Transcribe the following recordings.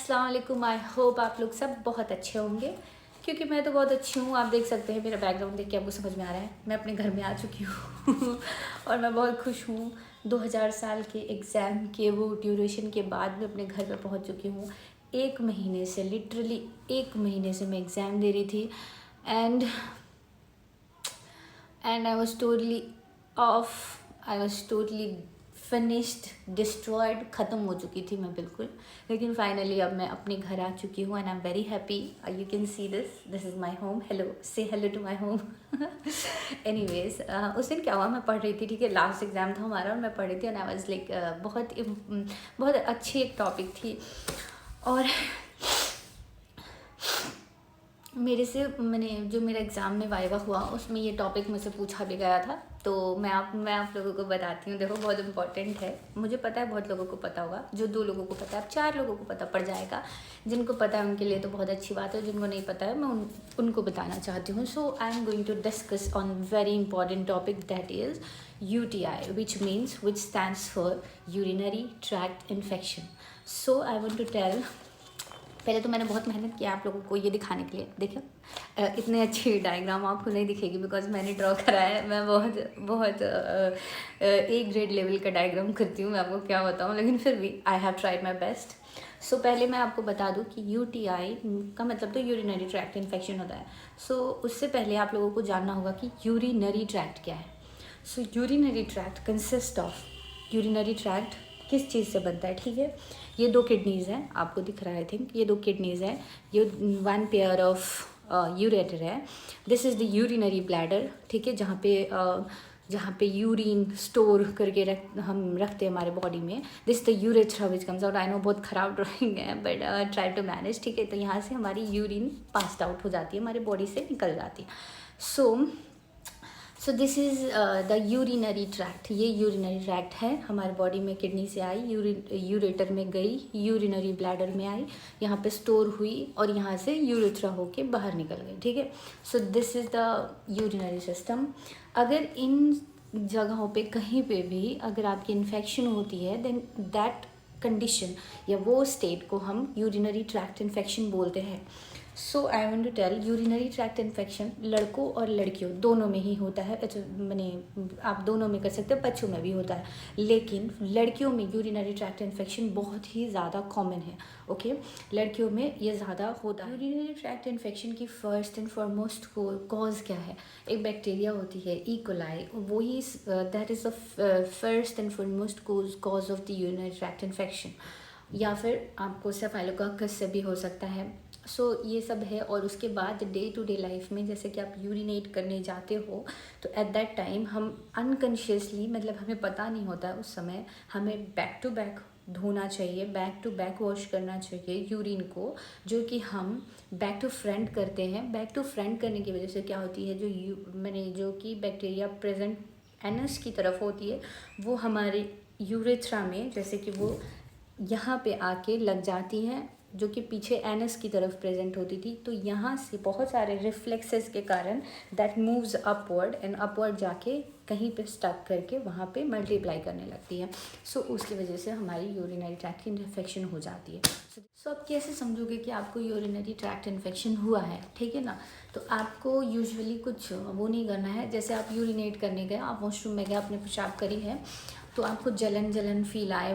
अस्सलाम वालेकुम। आई होप आप लोग सब बहुत अच्छे होंगे, क्योंकि मैं तो बहुत अच्छी हूँ। आप देख सकते हैं मेरा बैकग्राउंड देख के आपको समझ में आ रहा है मैं अपने घर में आ चुकी हूँ और मैं बहुत खुश हूँ। 2000 साल के एग्ज़ाम के वो ड्यूरेशन के बाद मैं अपने घर पे पहुँच चुकी हूँ। 1 महीने से, लिटरली 1 महीने से मैं एग्ज़ाम दे रही थी and I was totally off, I was totally finished, destroyed, ख़त्म हो चुकी थी मैं बिल्कुल। लेकिन फाइनली अब मैं अपने घर आ चुकी हूँ and I am very happy. You can see this is my home. Hello, say hello to my home. Anyways, उस दिन क्या हुआ, मैं पढ़ रही थी, ठीक है, लास्ट एग्ज़ाम था हमारा और मैं पढ़ रही थी एंड आई वाज लाइक बहुत अच्छी एक टॉपिक थी और मैंने जो मेरा एग्ज़ाम में वाइवा हुआ उसमें ये टॉपिक मुझसे पूछा भी गया था। तो मैं आप लोगों को बताती हूँ। देखो, बहुत इंपॉर्टेंट है, मुझे पता है बहुत लोगों को पता होगा। जो 2 लोगों को पता है, अब 4 लोगों को पता पड़ जाएगा। जिनको पता है उनके लिए तो बहुत अच्छी बात है, जिनको नहीं पता है मैं उनको बताना चाहती हूँ। So I am going to discuss on very important topic, that is UTI, which stands for urinary tract infection. So I want to tell, पहले तो मैंने बहुत मेहनत किया आप लोगों को ये दिखाने के लिए। देखिए, इतने अच्छी डायग्राम आपको नहीं दिखेगी बिकॉज मैंने ड्रॉ करा है। मैं बहुत A ग्रेड लेवल का डायग्राम करती हूँ, मैं आपको क्या बताऊँ, लेकिन फिर भी I have tried my best. So पहले मैं आपको बता दूँ कि UTI का मतलब तो यूरिनरी ट्रैक्ट इन्फेक्शन होता है। सो उससे पहले आप लोगों को जानना होगा कि यूरिनरी ट्रैक्ट क्या है। So urinary tract consist of, urinary tract किस चीज़ से बनता है, ठीक है। ये 2 किडनीज़ हैं, आपको दिख रहा है आई थिंक, ये 2 किडनीज़ हैं, ये 1 पेयर ऑफ यूरेटर है। This is the urinary bladder, ठीक है, जहाँ पे यूरिन स्टोर करके हम रखते हैं हमारे बॉडी में। This the urethra which comes out. I know बहुत ख़राब ड्राइंग है बट ट्राई टू मैनेज, ठीक है। तो यहाँ से हमारी यूरिन पास्ड आउट हो जाती है, हमारे बॉडी से निकल जाती है। So this is the urinary tract. ये यूरिनरी ट्रैक्ट है, हमारे बॉडी में किडनी से आई, यूरेटर में गई, यूरिनरी ब्लैडर में आई, यहाँ पे स्टोर हुई और यहाँ से यूरेथ्रा होके बाहर निकल गई, ठीक है। So this is the urinary system. अगर इन जगहों पे कहीं पे भी अगर आपकी इन्फेक्शन होती है, देन दैट कंडीशन या वो स्टेट को हम यूरिनरी ट्रैक्ट इन्फेक्शन बोलते हैं। So I want to tell, urinary tract infection लड़कों और लड़कियों दोनों में ही होता है। मैंने आप दोनों में कर सकते हो, बच्चों में भी होता है, लेकिन लड़कियों में यूरिनरी ट्रैक्ट इन्फेक्शन बहुत ही ज़्यादा कॉमन है, ओके। लड़कियों में ये ज़्यादा होता है। यूरिनरी ट्रैक्ट इन्फेक्शन की फर्स्ट एंड फॉरमोस्ट कॉज क्या है? एक बैक्टीरिया होती है ई कोलाई, वही that is the first and foremost cause of the urinary tract infection. या फिर आपको स्टेफाइलोकोकस से भी हो सकता है। सो ये सब है। और उसके बाद डे टू डे लाइफ में जैसे कि आप यूरिनेट करने जाते हो तो एट दैट टाइम हम अनकॉन्शियसली, मतलब हमें पता नहीं होता उस समय, हमें बैक टू बैक धोना चाहिए, बैक टू बैक वॉश करना चाहिए यूरिन को, जो कि हम बैक टू फ्रंट करते हैं। बैक टू फ्रंट करने की वजह से क्या होती है, जो कि बैक्टीरिया प्रेजेंट एनस की तरफ होती है, वो हमारे यूरेथ्रा में, जैसे कि वो यहाँ पे आके लग जाती हैं, जो कि पीछे एनस की तरफ प्रेजेंट होती थी। तो यहाँ से बहुत सारे रिफ्लेक्सेस के कारण that moves upward and upward जाके कहीं पे स्टक करके वहाँ पे मल्टीप्लाई करने लगती है। सो उसकी वजह से हमारी यूरिनरी ट्रैक्ट की इन्फेक्शन हो जाती है। सो आप कैसे समझोगे कि आपको यूरिनरी ट्रैक्ट इन्फेक्शन हुआ है, ठीक है ना। तो आपको यूजुअली कुछ वो नहीं करना है। जैसे आप यूरिनेट करने गए, आप वॉशरूम में गए, आपने पेशाब करी है, तो आपको जलन फील आए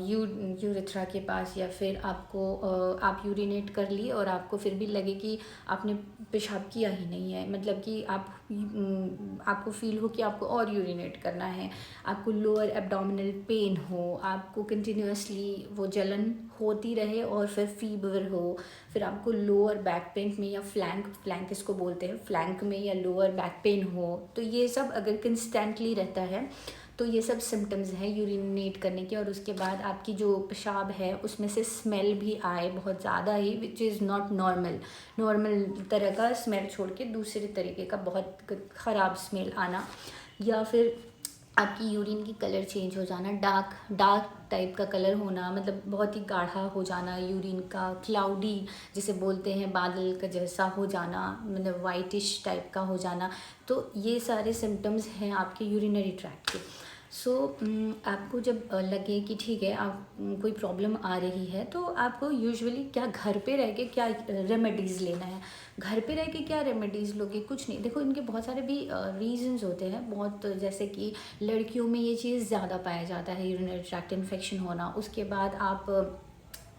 यूरेथ्रा के पास, या फिर आप यूरिनेट कर लिए और आपको फिर भी लगे कि आपने पेशाब किया ही नहीं है, मतलब कि आपको फील हो कि आपको और यूरिनेट करना है, आपको लोअर एब्डोमिनल पेन हो, आपको कंटिन्यूसली वो जलन होती रहे और फिर फीवर हो, फिर आपको लोअर बैक पेन में या फ्लैंक इसको बोलते हैं, फ्लैंक में या लोअर बैक पेन हो, तो ये सब अगर कंस्टेंटली रहता है तो ये सब सिम्टम्स हैं यूरिनेट करने के। और उसके बाद आपकी जो पेशाब है उसमें से स्मेल भी आए बहुत ज़्यादा ही, विच इज़ नॉट नॉर्मल तरह का स्मेल छोड़ के दूसरे तरीके का बहुत ख़राब स्मेल आना, या फिर आपकी यूरिन की कलर चेंज हो जाना, डार्क टाइप का कलर होना, मतलब बहुत ही गाढ़ा हो जाना यूरिन का, क्लाउडी जिसे बोलते हैं, बादल का जैसा हो जाना, मतलब वाइटिश टाइप का हो जाना। तो ये सारे सिम्टम्स हैं आपके यूरिनरी ट्रैक्ट के। सो आपको जब लगे कि ठीक है आप कोई प्रॉब्लम आ रही है, तो आपको यूजुअली क्या घर पे रह के क्या रेमेडीज़ लेना है। घर पे रह के क्या रेमेडीज़ लोगे, कुछ नहीं। देखो इनके बहुत सारे भी रीजंस होते हैं बहुत, जैसे कि लड़कियों में ये चीज़ ज़्यादा पाया जाता है यूरिनरी ट्रैक्ट इन्फेक्शन होना। उसके बाद आप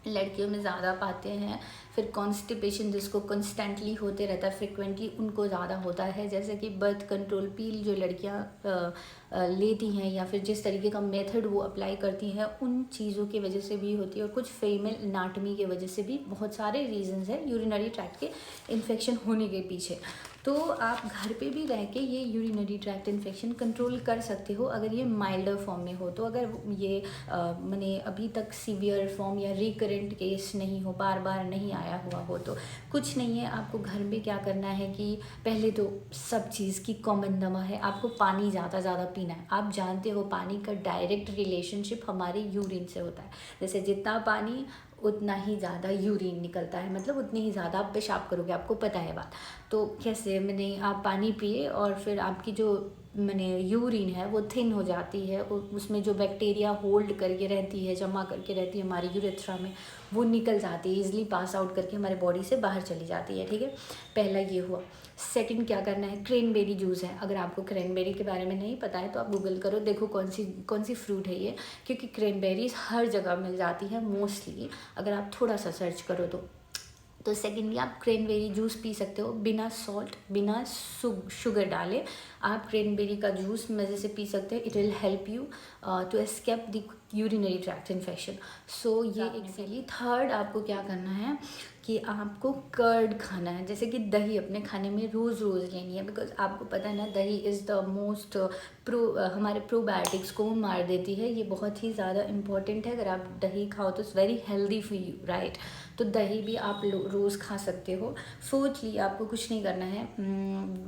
लड़कियों में ज़्यादा पाते हैं। फिर कॉन्स्टिपेशन जिसको कंस्टेंटली होते रहता है, फ्रिक्वेंटली, उनको ज़्यादा होता है। जैसे कि बर्थ कंट्रोल पील जो लड़कियां लेती हैं या फिर जिस तरीके का मेथड वो अप्लाई करती हैं, उन चीज़ों की वजह से भी होती है। और कुछ फीमेल एनाटमी की वजह से भी बहुत सारे रीजंस हैं यूरिनरी ट्रैक्ट के इन्फेक्शन होने के पीछे। तो आप घर पे भी रह के ये यूरिनरी ट्रैक्ट इन्फेक्शन कंट्रोल कर सकते हो अगर ये माइल्डर फॉर्म में हो। तो अगर ये मैंने अभी तक सीवियर फॉर्म या रिकरेंट केस नहीं हो, बार बार नहीं आया हुआ हो, तो कुछ नहीं है। आपको घर में क्या करना है कि पहले तो सब चीज़ की कॉमन दवा है, आपको पानी ज़्यादा पीना है। आप जानते हो पानी का डायरेक्ट रिलेशनशिप हमारे यूरिन से होता है। जैसे जितना पानी उतना ही ज़्यादा यूरिन निकलता है, मतलब उतनी ही ज़्यादा आप पेशाब करोगे, आपको पता है बात। तो कैसे मैंने आप पानी पिए और फिर आपकी जो मैंने यूरिन है वो थिन हो जाती है, उसमें जो बैक्टीरिया होल्ड करके रहती है, जमा करके रहती है हमारी यूरेथ्रा में, वो निकल जाती है, ईजिली पास आउट करके हमारे बॉडी से बाहर चली जाती है। ठीक है, पहला ये हुआ। सेकंड क्या करना है, क्रैनबेरी जूस है। अगर आपको क्रैनबेरी के बारे में नहीं पता है तो आप गूगल करो, देखो कौन सी फ्रूट है ये, क्योंकि क्रैनबेरीज हर जगह मिल जाती है मोस्टली, अगर आप थोड़ा सा सर्च करो तो सेकेंडली आप क्रैनबेरी जूस पी सकते हो बिना सॉल्ट, बिना शुगर डाले। आप क्रैनबेरी का जूस मज़े से पी सकते हो। It will help you to escape the urinary tract infection. So ये एक्चुअली थर्ड आपको क्या करना है कि आपको कर्ड खाना है। जैसे कि दही अपने खाने में रोज़ लेनी है, बिकॉज आपको पता है ना दही इज़ द मोस्ट हमारे प्रोबायोटिक्स को मार देती है। ये बहुत ही ज़्यादा इंपॉर्टेंट है। अगर आप दही खाओ तो it's very healthy for you, right. तो दही भी आप रोज़ खा सकते हो। फोर्थली आपको कुछ नहीं करना है,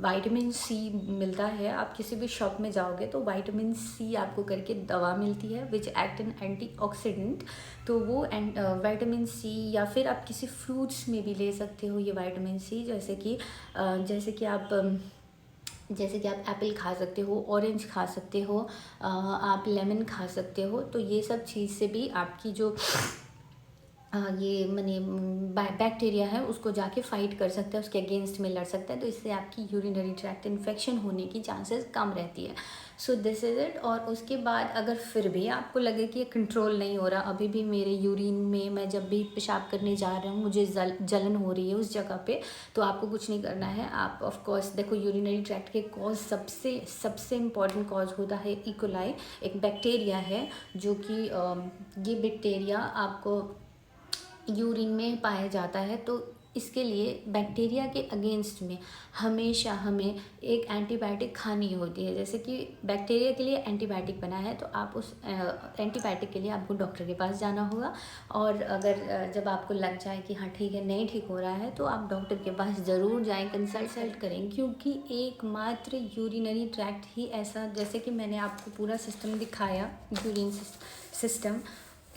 विटामिन सी मिलता है। आप किसी भी शॉप में जाओगे तो विटामिन सी आपको करके दवा मिलती है विच एक्ट एन एंटीऑक्सीडेंट। तो वो विटामिन सी, या फिर आप किसी फ्रूट्स में भी ले सकते हो ये विटामिन सी। जैसे कि आप एप्पल खा सकते हो, ऑरेंज खा सकते हो, आप लेमन खा सकते हो। तो ये सब चीज़ से भी आपकी जो ये मैंने बैक्टीरिया है उसको जाके फाइट कर सकता है, उसके अगेंस्ट में लड़ सकता है। तो इससे आपकी यूरिनरी ट्रैक्ट इन्फेक्शन होने की चांसेस कम रहती है। So this is it. और उसके बाद अगर फिर भी आपको लगे कि ये कंट्रोल नहीं हो रहा, अभी भी मेरे यूरिन में मैं जब भी पेशाब करने जा रहा हूँ मुझे जलन हो रही है उस जगह पे, तो आपको कुछ नहीं करना है। आप ऑफ कोर्स देखो यूरिनरी ट्रैक्ट के कॉज सबसे इम्पॉर्टेंट कॉज होता है इकोलाई, एक बैक्टीरिया है जो कि ये बैक्टीरिया आपको यूरिन में पाया जाता है। तो इसके लिए बैक्टीरिया के अगेंस्ट में हमेशा हमें एक एंटीबायोटिक खानी होती है। जैसे कि बैक्टीरिया के लिए एंटीबायोटिक बना है तो आप उस एंटीबायोटिक के लिए आपको डॉक्टर के पास जाना होगा। और अगर जब आपको लग जाए कि हाँ ठीक है नहीं ठीक हो रहा है, तो आप डॉक्टर के पास ज़रूर जाएं, कंसल्ट करें। क्योंकि एकमात्र यूरिनरी ट्रैक्ट ही ऐसा, जैसे कि मैंने आपको पूरा सिस्टम दिखाया यूरिन सिस्टम,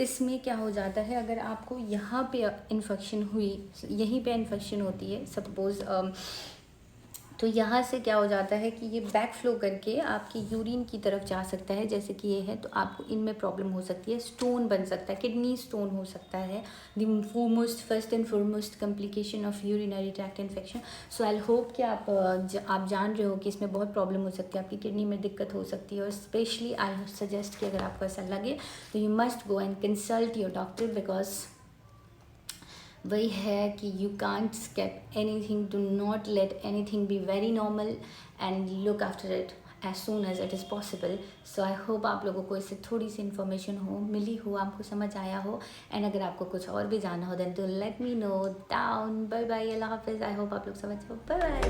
इसमें क्या हो जाता है अगर आपको यहाँ पे इन्फेक्शन हुई, यहीं पे इन्फेक्शन होती है सपोज़, तो यहाँ से क्या हो जाता है कि ये बैक फ्लो करके आपकी यूरिन की तरफ जा सकता है। जैसे कि ये है तो आपको इनमें प्रॉब्लम हो सकती है, स्टोन बन सकता है, किडनी स्टोन हो सकता है। The first and foremost complication of urinary tract infection. So I hope कि आप जान रहे हो कि इसमें बहुत प्रॉब्लम हो सकती है, आपकी किडनी में दिक्कत हो सकती है। और स्पेशली आई सजेस्ट कि अगर आपको ऐसा लगे तो you must go and consult your doctor, because वही है कि you can't skip anything, do not let anything be very normal and look after it as soon as it is possible. So I hope आप लोगों को इससे थोड़ी सी information मिली हो, आपको समझ आया हो। एंड अगर आपको कुछ और भी जानना हो then to let me know down. Bye bye, अल्लाह हाफिज़। आई होप आप लोग समझ हो। Bye bye.